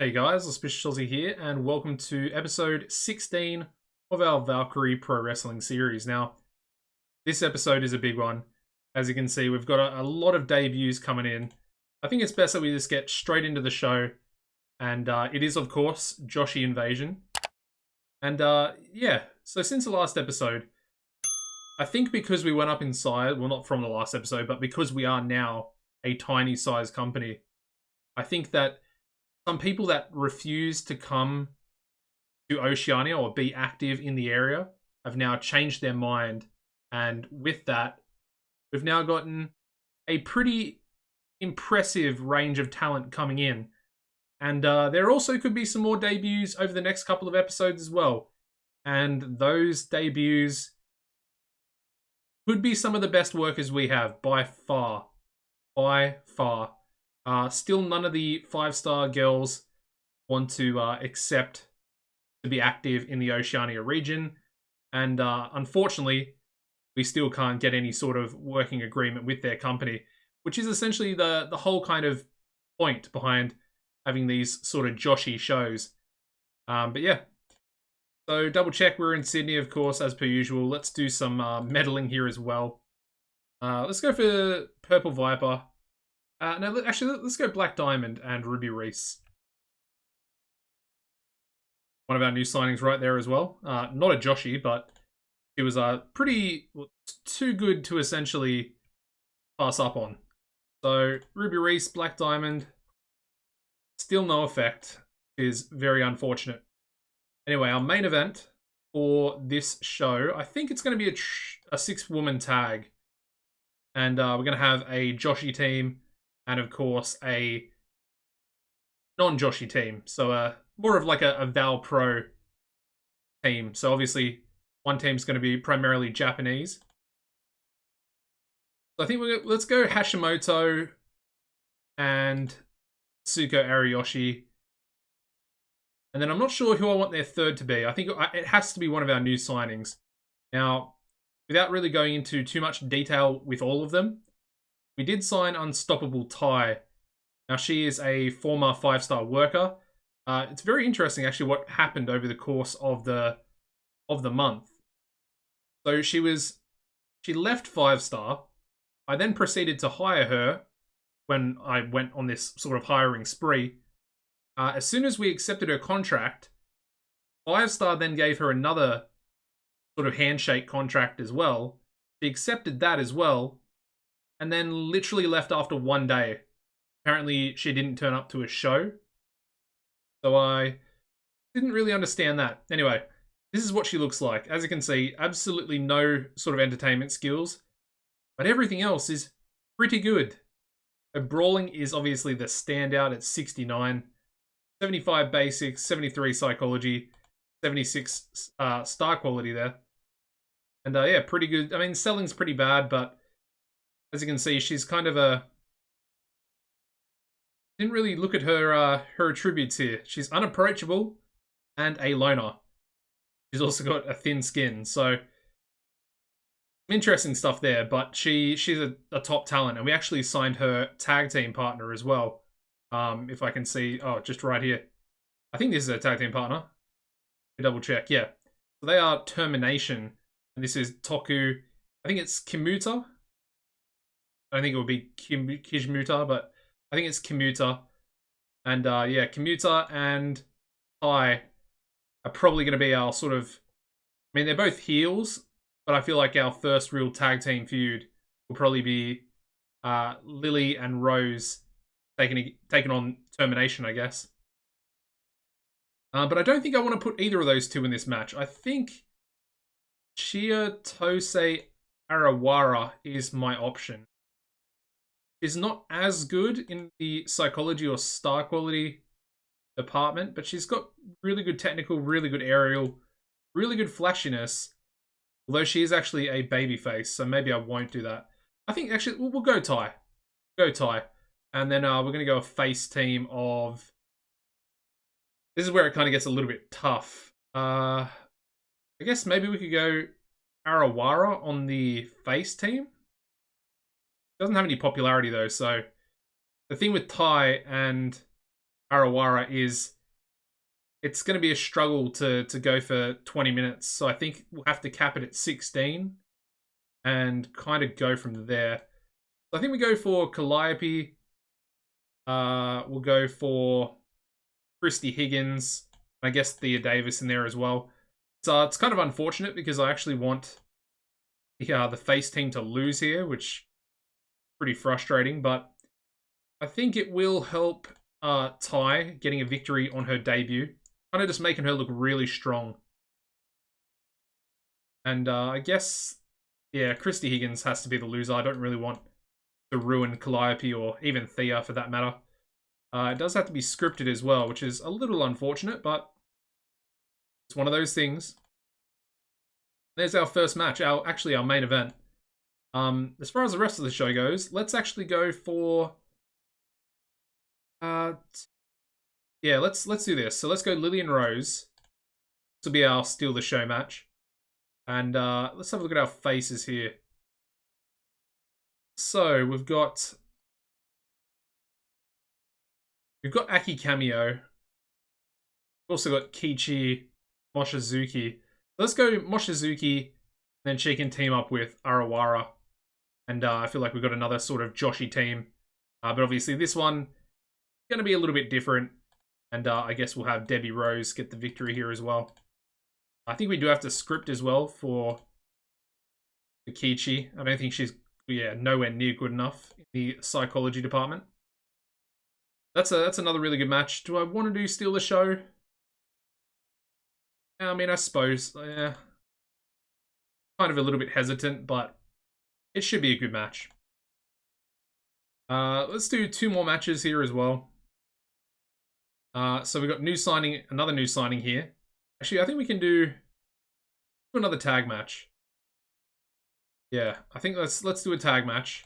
Hey guys, AuspiciousAussie here, and welcome to episode 16 of our Valkyrie Pro Wrestling series. Now, this episode is a big one. As you can see, we've got a lot of debuts coming in. I think it's best that we just get straight into the show, and it is, of course, Joshi Invasion. And yeah, so since the last episode, I think because we went up in size, well, not from the last episode, but because we are now a tiny size company, I think that some people that refuse to come to Oceania or be active in the area have now changed their mind. And with that, we've now gotten a pretty impressive range of talent coming in. And there also could be some more debuts over the next couple of episodes as well. And those debuts could be some of the best workers we have by far. By far. Still, none of the 5-star girls want to accept to be active in the Oceania region. And unfortunately, we still can't get any sort of working agreement with their company, which is essentially the whole kind of point behind having these sort of Joshi shows. But yeah, so double check, we're in Sydney, of course, as per usual. Let's do some meddling here as well. Let's go for Purple Viper. No, actually, let's go Black Diamond and Ruby Reese. One of our new signings right there as well. Not a Joshi, but it was pretty too good to essentially pass up on. So Ruby Reese, Black Diamond, still no effect. Is very unfortunate. Anyway, our main event for this show, I think it's going to be a 6-woman tag. And we're going to have a Joshi team and, of course, a non-Joshi team. So more of like a VALPRO team. So obviously, one team's going to be primarily Japanese. So I think let's go Hashimoto and Tsuko Ariyoshi. And then I'm not sure who I want their third to be. I think it has to be one of our new signings. Now, without really going into too much detail with all of them, we did sign Unstoppable Tai. Now, she is a former 5-star worker. It's very interesting, actually, what happened over the course of the month. So she left 5-star. I then proceeded to hire her when I went on this sort of hiring spree. As soon as we accepted her contract, 5-star then gave her another sort of handshake contract as well. She accepted that as well, and then literally left after one day. Apparently, she didn't turn up to a show. So I didn't really understand that. Anyway, this is what she looks like. As you can see, absolutely no sort of entertainment skills. But everything else is pretty good. Her brawling is obviously the standout at 69. 75 basics, 73 psychology, 76 star quality there. And yeah, pretty good. I mean, selling's pretty bad, but as you can see, she's kind of didn't really look at her attributes here. She's unapproachable and a loner. She's also got a thin skin, so interesting stuff there. But she's a top talent, and we actually signed her tag team partner as well. If I can see, just right here. I think this is a tag team partner. Double check, yeah. So they are Termination, and this is Toku. I think it's Kimuta. I don't think it would be Kimuta, but I think it's Kimuta. And yeah, Kimuta and Tai are probably going to be our sort of... I mean, they're both heels, but I feel like our first real tag team feud will probably be Lily and Rose taking on Termination, I guess. But I don't think I want to put either of those two in this match. I think Chiyotose Arawara is my option. She's not as good in the psychology or star quality department, but she's got really good technical, really good aerial, really good flashiness. Although she is actually a babyface, so maybe I won't do that. I think actually we'll go Tai. Go Tai. And then we're going to go a face team of... This is where it kind of gets a little bit tough. I guess maybe we could go Arawara on the face team. Doesn't have any popularity though, so the thing with Tai and Arawara is it's going to be a struggle to go for 20 minutes. So I think we'll have to cap it at 16 and kind of go from there. So I think we go for Calliope. We'll go for Christy Higgins. I guess Thea Davis in there as well. So it's kind of unfortunate because I actually want the face team to lose here, which is pretty frustrating. But I think it will help Ty getting a victory on her debut. Kind of just making her look really strong. And I guess, yeah, Christy Higgins has to be the loser. I don't really want to ruin Calliope or even Thea for that matter. It does have to be scripted as well, which is a little unfortunate, but it's one of those things. There's our first match, actually our main event. As far as the rest of the show goes, let's actually go for... yeah, let's do this. So let's go Lillian Rose. This will be our Steal the Show match. And let's have a look at our faces here. So we've got Aki Cameo. We've also got Kichi, Mochizuki. Let's go Mochizuki, then she can team up with Arawara. And I feel like we've got another sort of Joshi team. But obviously this one going to be a little bit different. And I guess we'll have Debbie Rose get the victory here as well. I think we do have to script as well for Kichi. I don't think she's nowhere near good enough in the psychology department. That's another really good match. Do I want to do Steal the Show? I mean, I suppose. Yeah. Kind of a little bit hesitant, but it should be a good match. Let's do 2 more matches here as well. So we've got another new signing here. Actually, I think we can do another tag match. Yeah, I think let's do a tag match.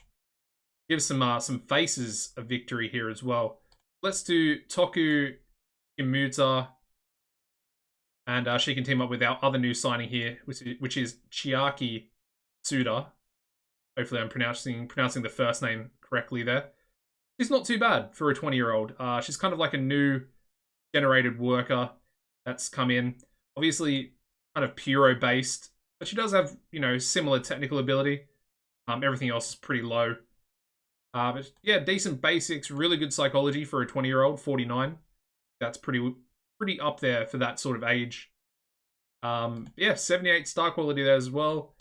Give some faces a victory here as well. Let's do Toku, Kimuta, and she can team up with our other new signing here, which is Shiaki Suda. Hopefully I'm pronouncing the first name correctly there. She's not too bad for a 20-year-old. She's kind of like a new generated worker that's come in. Obviously kind of Puro based, but she does have, similar technical ability. Everything else is pretty low. But yeah, decent basics, really good psychology for a 20-year-old, 49. That's pretty up there for that sort of age. Yeah, 78 star quality there as well.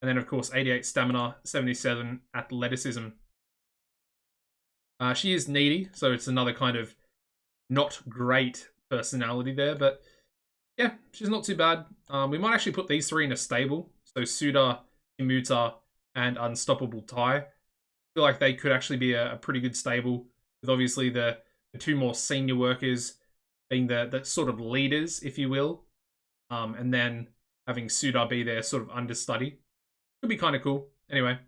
And then, of course, 88 stamina, 77 athleticism. She is needy, so it's another kind of not great personality there. But yeah, she's not too bad. We might actually put these 3 in a stable. So Suda, Kimuta, and Unstoppable Tai. I feel like they could actually be a pretty good stable. With obviously the 2 more senior workers being the sort of leaders, if you will. And then having Suda be their sort of understudy. Could be kind of cool. Anyway,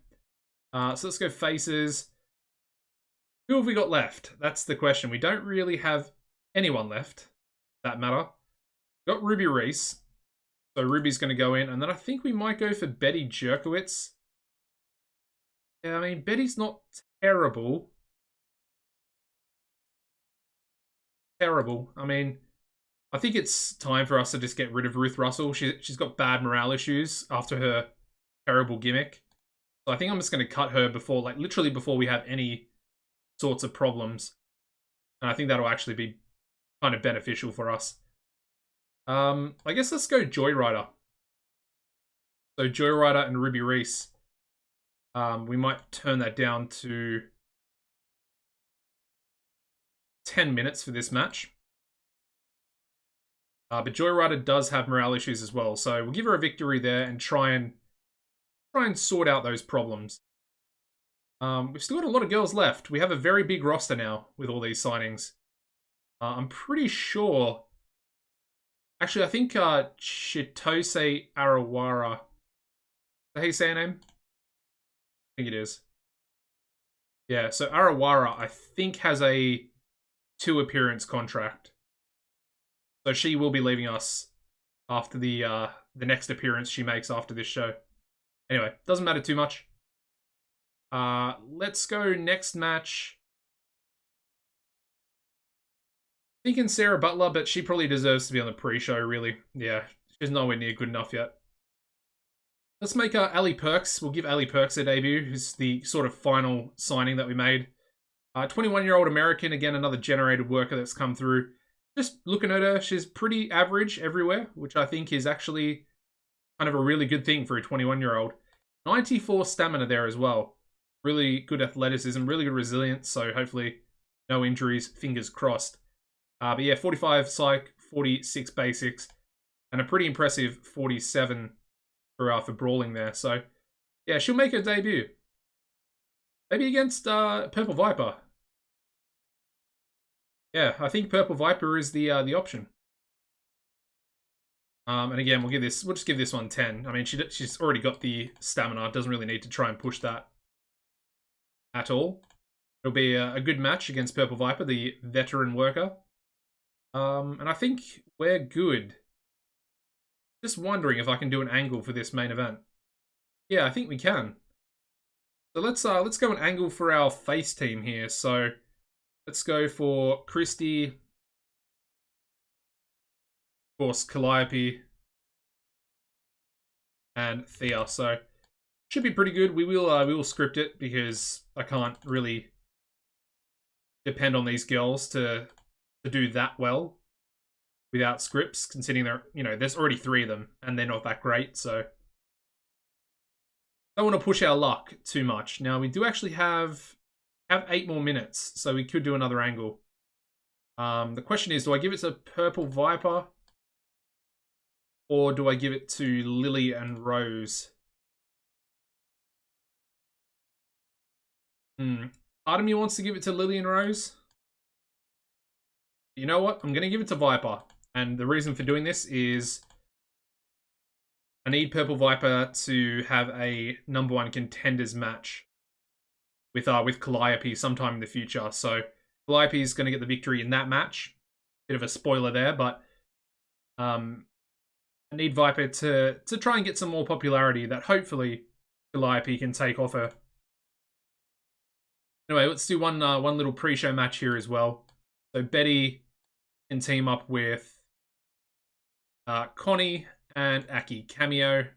so let's go faces. Who have we got left? That's the question. We don't really have anyone left, for that matter. We've got Ruby Reese. So Ruby's going to go in. And then I think we might go for Betty Jerkowitz. Yeah, I mean, Betty's not terrible. I mean, I think it's time for us to just get rid of Ruth Russell. She's got bad morale issues after her terrible gimmick. So I think I'm just going to cut her literally before we have any sorts of problems. And I think that'll actually be kind of beneficial for us. I guess let's go Joyrider. So Joyrider and Ruby Reese. We might turn that down to 10 minutes for this match. But Joyrider does have morale issues as well, so we'll give her a victory there and try and sort out those problems. We've still got a lot of girls left. We have a very big roster now with all these signings. I'm pretty sure... Actually, I think Chitose Arawara... Is that how you say her name? I think it is. Yeah, so Arawara, I think, has a 2-appearance contract. So she will be leaving us after the next appearance she makes after this show. Anyway, doesn't matter too much. Let's go next match. Thinking Sarah Butler, but she probably deserves to be on the pre-show, really. Yeah, she's nowhere near good enough yet. Let's make Ali Perks. We'll give Ali Perks a debut, who's the sort of final signing that we made. 21-year-old American, again, another generated worker that's come through. Just looking at her, she's pretty average everywhere, which I think is actually kind of a really good thing for a 21-year-old. 94 stamina there as well. Really good athleticism, really good resilience, so hopefully no injuries, fingers crossed. But yeah, 45 psych, 46 basics, and a pretty impressive 47 for brawling there. So yeah, she'll make her debut. Maybe against Purple Viper. Yeah, I think Purple Viper is the option. And again, we'll just give this one 10. I mean, she's already got the stamina. Doesn't really need to try and push that at all. It'll be a good match against Purple Viper, the veteran worker. And I think we're good. Just wondering if I can do an angle for this main event. Yeah, I think we can. So let's go an angle for our face team here. So let's go for Christy, of course, Calliope, and Thea. So should be pretty good. We will script it because I can't really depend on these girls to do that well without scripts, considering there's already 3 of them and they're not that great, so don't want to push our luck too much. Now we do actually have 8 more minutes, so we could do another angle. The question is, do I give it to Purple Viper or do I give it to Lily and Rose? Part of me wants to give it to Lily and Rose. You know what? I'm going to give it to Viper. And the reason for doing this is I need Purple Viper to have a #1 contenders match with Calliope sometime in the future. So Calliope is going to get the victory in that match. Bit of a spoiler there, but I need Viper to try and get some more popularity that hopefully Calliope can take off her. Anyway, let's do one little pre-show match here as well. So Betty can team up with Connie and Aki Cameo.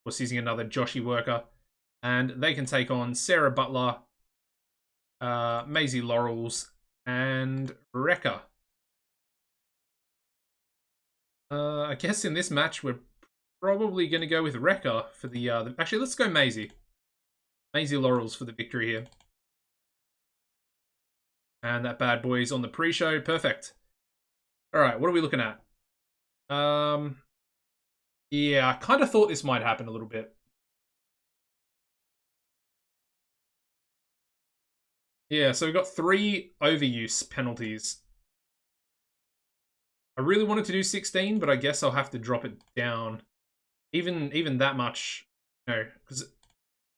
We're using another Joshi worker. And they can take on Sarah Butler, Maisie Laurels, and Rekka. I guess in this match we're probably going to go with Rekka for the actually, let's go Maisie. Maisie Laurels for the victory here. And that bad boy's on the pre-show. Perfect. Alright, what are we looking at? Yeah, I kind of thought this might happen a little bit. Yeah, so we've got 3 overuse penalties. I really wanted to do 16, but I guess I'll have to drop it down. Even that much, because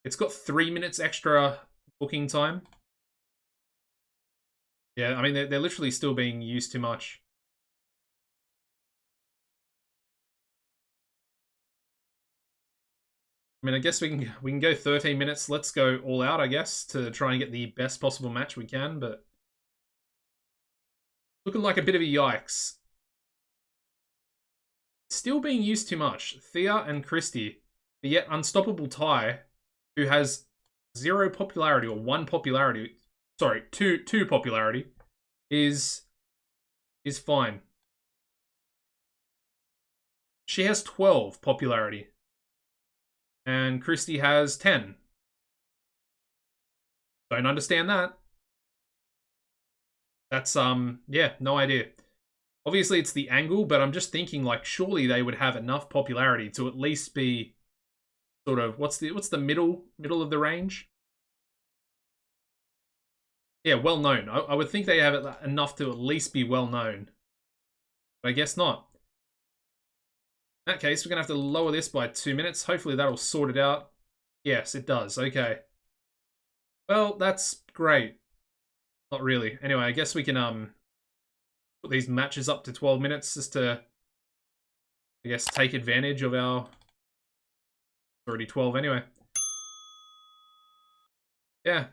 it's got 3 minutes extra booking time. Yeah, I mean, they're literally still being used too much. I mean, I guess we can go 13 minutes. Let's go all out, I guess, to try and get the best possible match we can, but looking like a bit of a yikes. Still being used too much. Thea and Christy, the yet unstoppable Ty, who has 0 popularity or 1 popularity. Sorry, two popularity is fine. She has 12 popularity. And Christy has 10. Don't understand that. That's, yeah, no idea. Obviously, it's the angle, but I'm just thinking, like, surely they would have enough popularity to at least be sort of, what's the middle of the range? Yeah, well known. I would think they have enough to at least be well known. But I guess not. In that case, we're going to have to lower this by 2 minutes. Hopefully that'll sort it out. Yes, it does. Okay. Well, that's great. Not really. Anyway, I guess we can put these matches up to 12 minutes just to, I guess, take advantage of our... It's already 12 anyway. Yeah.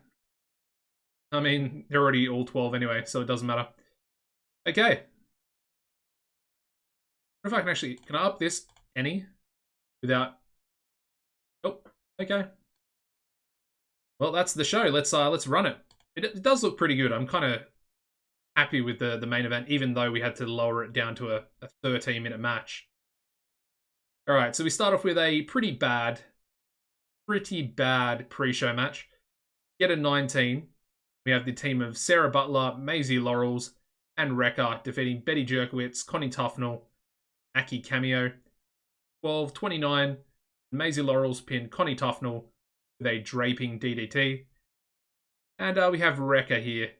I mean, they're already all 12 anyway, so it doesn't matter. Okay. If I can actually, can I up this any without? Oh, okay. Well, that's the show. Let's run it. It does look pretty good. I'm kind of happy with the main event, even though we had to lower it down to a 13-minute match. All right, so we start off with a pretty bad pre-show match. Get a 19. We have the team of Sarah Butler, Maisie Laurels, and Rekka defeating Betty Jerkowitz, Connie Tufnell, Aki Cameo. 12-29, Maisie Laurels pinned Connie Tufnell with a draping DDT. And we have Rekka here,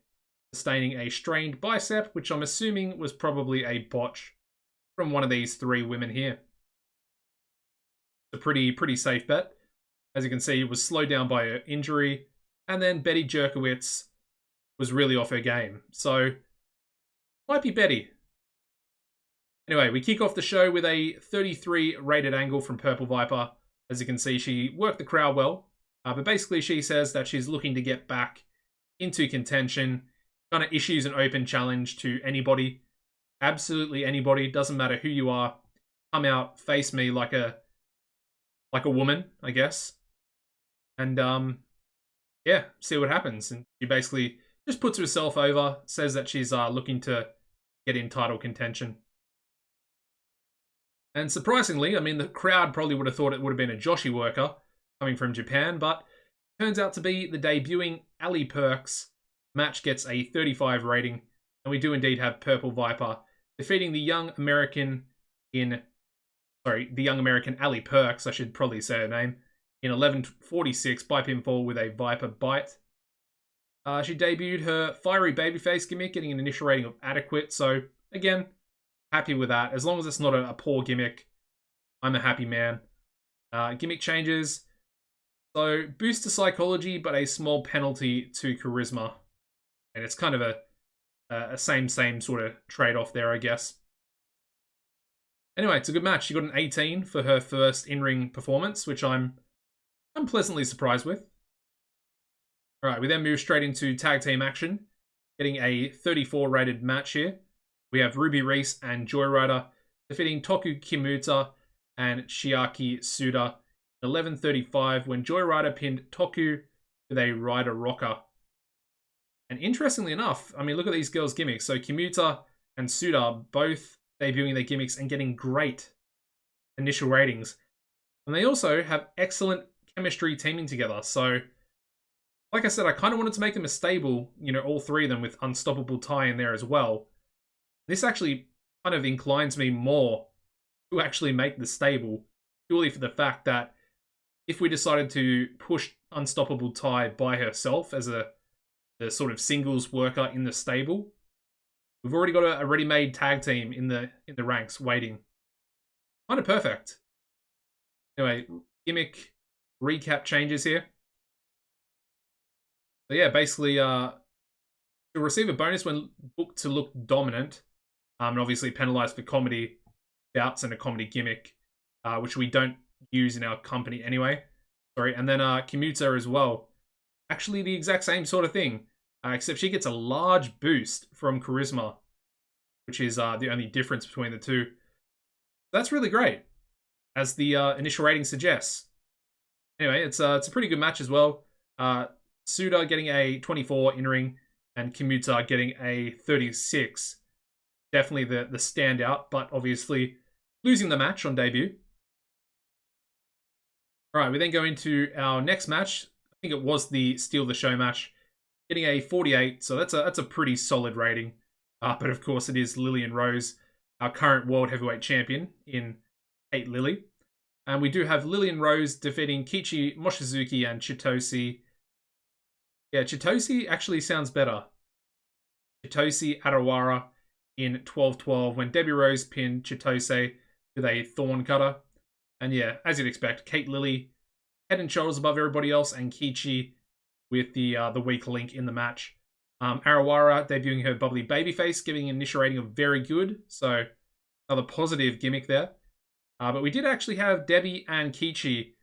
sustaining a strained bicep, which I'm assuming was probably a botch from one of these three women here. It's a pretty safe bet. As you can see, it was slowed down by her injury, and then Betty Jerkowitz was really off her game. So, might be Betty. Anyway, we kick off the show with a 33 rated angle from Purple Viper. As you can see, she worked the crowd well. But basically, she says that she's looking to get back into contention. Kind of issues an open challenge to anybody. Absolutely anybody. Doesn't matter who you are. Come out, face me like a woman, I guess. And, yeah, see what happens. And she basically just puts herself over, says that she's looking to get in title contention. And surprisingly, I mean, the crowd probably would have thought it would have been a Joshi worker coming from Japan, but it turns out to be the debuting Ali Perks. Match gets a 35 rating, and we do indeed have Purple Viper defeating the young American Ali Perks, I should probably say her name, in 11:46 by pinfall with a Viper bite. She debuted her fiery babyface gimmick, getting an initial rating of adequate, so again, happy with that. As long as it's not a poor gimmick, I'm a happy man. Gimmick changes. So, boost to psychology, but a small penalty to charisma. And it's kind of a same sort of trade-off there, I guess. Anyway, it's a good match. She got an 18 for her first in-ring performance, which I'm pleasantly surprised with. Alright, we then move straight into tag team action. Getting a 34 rated match here. We have Ruby Reese and Joyrider defeating Toku Kimuta and Shiaki Suda. 11:35 when Joyrider pinned Toku with a Rider Rocker. And interestingly enough, I mean, look at these girls' gimmicks. So Kimuta and Suda both debuting their gimmicks and getting great initial ratings. And they also have excellent chemistry teaming together. So, like I said, I kind of wanted to make them a stable, all three of them with Unstoppable Ty in there as well. This actually kind of inclines me more to actually make the stable, purely for the fact that if we decided to push Unstoppable Ty by herself as the sort of singles worker in the stable, we've already got a ready-made tag team in the ranks waiting. Kind of perfect. Anyway, gimmick recap changes here. So yeah, basically, to receive a bonus when booked to look dominant, and obviously penalized for comedy bouts and a comedy gimmick, which we don't use in our company anyway. Sorry, and then Kimuta as well. Actually, the exact same sort of thing, except she gets a large boost from charisma, which is the only difference between the two. That's really great, as the initial rating suggests. Anyway, it's a pretty good match as well. Suda getting a 24 in-ring, and Kimuta getting a 36. Definitely the standout, but obviously losing the match on debut. Alright, we then go into our next match. I think it was the Steal the Show match. Getting a 48, so that's a pretty solid rating. But of course it is Lillian Rose, our current World Heavyweight Champion in Kate Lily. And we do have Lillian Rose defeating Kichi Mochizuki and Chitose. Yeah, Chitose actually sounds better. Chitose Arawara in 12-12 when Debbie Rose pinned Chitose with a Thorn Cutter. And yeah, as you'd expect, Kate Lily head and shoulders above everybody else, and Kichi with the weak link in the match. Arawara debuting her bubbly babyface, giving an initial rating of very good. So another positive gimmick there. But we did actually have Debbie and Kichi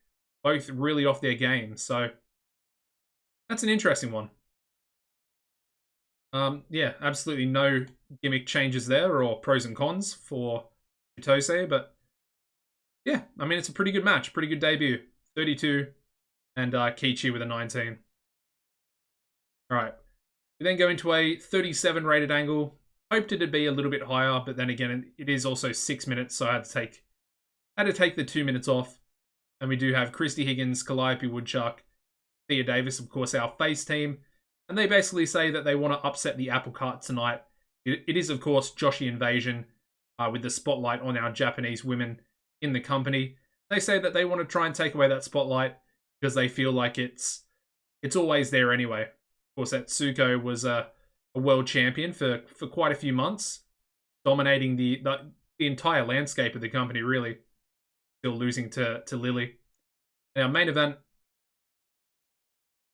both really off their game. So that's an interesting one. Yeah, absolutely no gimmick changes there or pros and cons for Utose, but yeah, I mean, it's a pretty good match, pretty good debut. 32 and Kichi with a 19. All right. We then go into a 37 rated angle. Hoped it'd be a little bit higher, but then again, it is also 6 minutes, so I had to take the 2 minutes off. And we do have Christy Higgins, Calliope Woodchuck, Thea Davis, of course, our face team. And they basically say that they want to upset the apple cart tonight. It is, of course, Joshi Invasion, with the spotlight on our Japanese women in the company. They say that they want to try and take away that spotlight because they feel like it's always there anyway. Of course, that Tsuko was a world champion for quite a few months, dominating the entire landscape of the company, really. Still losing to Lily. Now, main event,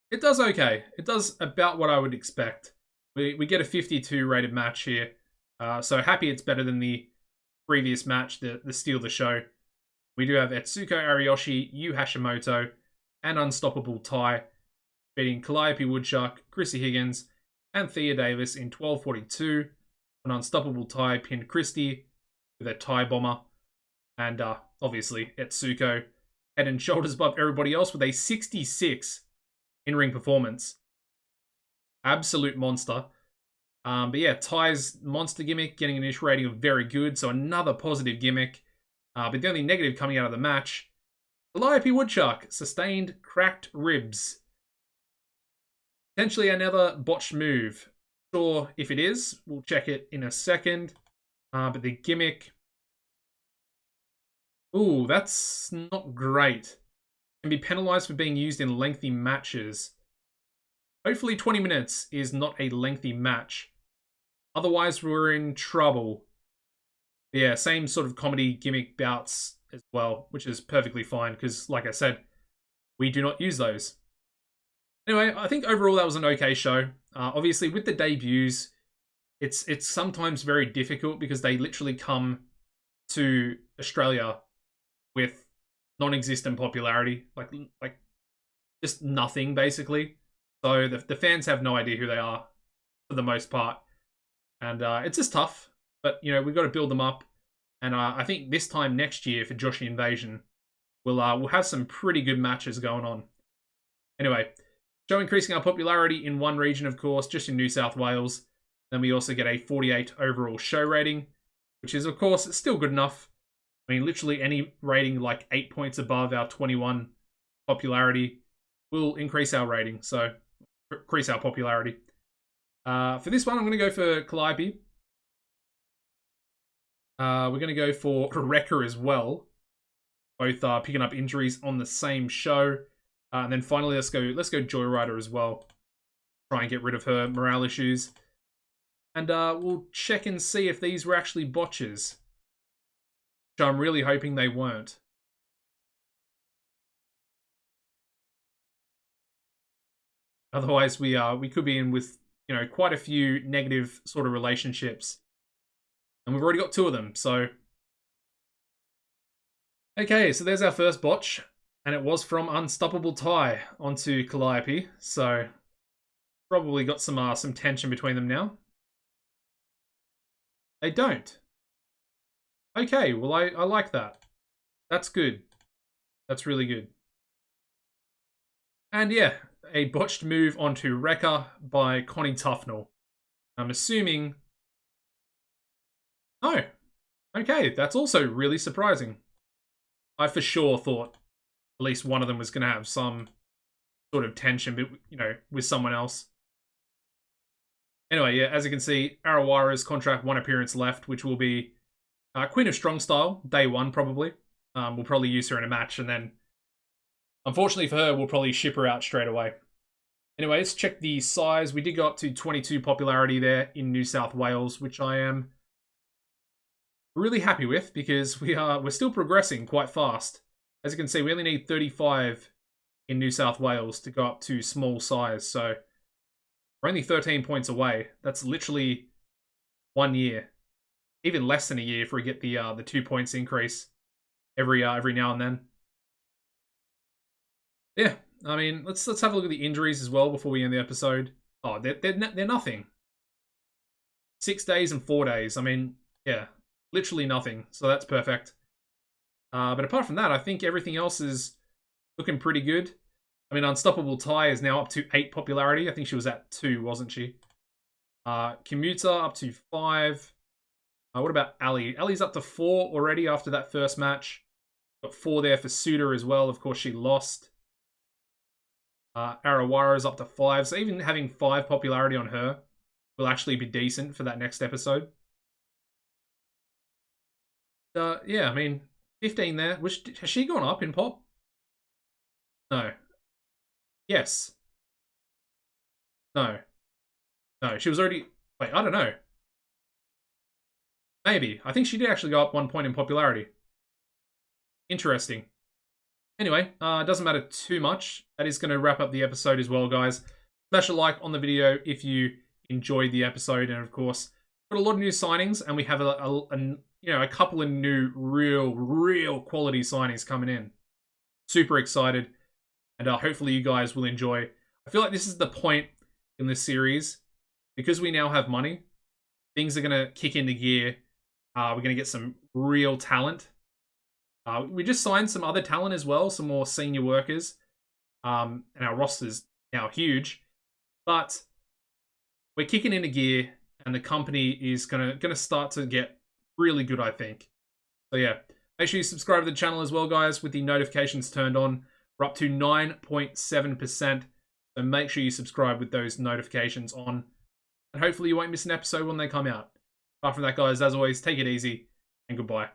it does okay. It does about what I would expect. We get a 52 rated match here. So happy it's better than the previous match, the Steal the Show. We do have Etsuko Ariyoshi, Yu Hashimoto, and Unstoppable Tai, beating Calliope Woodchuck, Chrissy Higgins, and Thea Davis in 12:42. An Unstoppable Tai pinned Christy with a tie bomber. And obviously, Etsuko head and shoulders above everybody else with a 66 in-ring performance. Absolute monster. But yeah, Tai's monster gimmick getting an ish rating of very good, so another positive gimmick. But the only negative coming out of the match, Calliope Woodchuck sustained cracked ribs. Potentially another botched move. Sure, if it is, we'll check it in a second. But the gimmick, ooh, that's not great. Can be penalized for being used in lengthy matches. Hopefully 20 minutes is not a lengthy match. Otherwise, we're in trouble. Yeah, same sort of comedy gimmick bouts as well, which is perfectly fine because, like I said, we do not use those. Anyway, I think overall that was an okay show. Obviously, with the debuts, it's sometimes very difficult because they literally come to Australia with non-existent popularity, like just nothing basically. So the fans have no idea who they are for the most part, and it's just tough. But you know, we've got to build them up, and I think this time next year for Joshi Invasion, we'll have some pretty good matches going on. Anyway, show increasing our popularity in one region, of course, just in New South Wales. Then we also get a 48 overall show rating, which is, of course, still good enough. I mean, literally any rating like 8 points above our 21 popularity will increase our rating, so increase our popularity. For this one, I'm going to go for Calliope. We're going to go for Rekka as well. Both picking up injuries on the same show. And then finally, let's go Joyrider as well. Try and get rid of her morale issues. And we'll check and see if these were actually botches. Which I'm really hoping they weren't. Otherwise, we could be in with, you know, quite a few negative sort of relationships. And we've already got 2 of them, so... Okay, so there's our first botch. And it was from Unstoppable Tai onto Calliope. So, probably got some tension between them now. They don't. Okay, well, I like that. That's good. That's really good. And yeah, a botched move onto Rekka by Connie Tufnell. I'm assuming... Oh, okay, that's also really surprising. I for sure thought at least one of them was going to have some sort of tension, you know, with someone else. Anyway, yeah, as you can see, Arawara's contract 1 appearance left, which will be Queen of Strong Style, day 1 probably. We'll probably use her in a match, and then, unfortunately for her, we'll probably ship her out straight away. Anyway, let's check the size. We did go up to 22 popularity there in New South Wales, which I am really happy with because we're still progressing quite fast. As you can see, we only need 35 in New South Wales to go up to small size, so we're only 13 points away. That's literally 1 year. Even less than a year if we get the 2 points increase every now and then. Yeah, I mean, let's have a look at the injuries as well before we end the episode. Oh, they're nothing. 6 days and 4 days. I mean, yeah, literally nothing. So that's perfect. But apart from that, I think everything else is looking pretty good. I mean, Unstoppable Tai is now up to 8 popularity. I think she was at 2, wasn't she? Kimuta up to 5. What about Ali? Ali's up to 4 already after that first match. Got 4 there for Suda as well. Of course, she lost. Arawara's up to 5. So even having 5 popularity on her will actually be decent for that next episode. Yeah, I mean, 15 there. Has she gone up in pop? No. Yes. No. No, she was already... Wait, I don't know. Maybe. I think she did actually go up 1 point in popularity. Interesting. Anyway, doesn't matter too much. That is going to wrap up the episode as well, guys. Smash a like on the video if you enjoyed the episode. And of course, got a lot of new signings, and we have a couple of new real quality signings coming in. Super excited, and hopefully you guys will enjoy. I feel like this is the point in this series, because we now have money. Things are going to kick into gear. We're going to get some real talent. We just signed some other talent as well, some more senior workers. And our roster's now huge. But we're kicking into gear, and the company is gonna start to get really good, I think. So yeah, make sure you subscribe to the channel as well, guys, with the notifications turned on. We're up to 9.7%. So make sure you subscribe with those notifications on. And hopefully you won't miss an episode when they come out. Apart from that, guys, as always, take it easy and goodbye.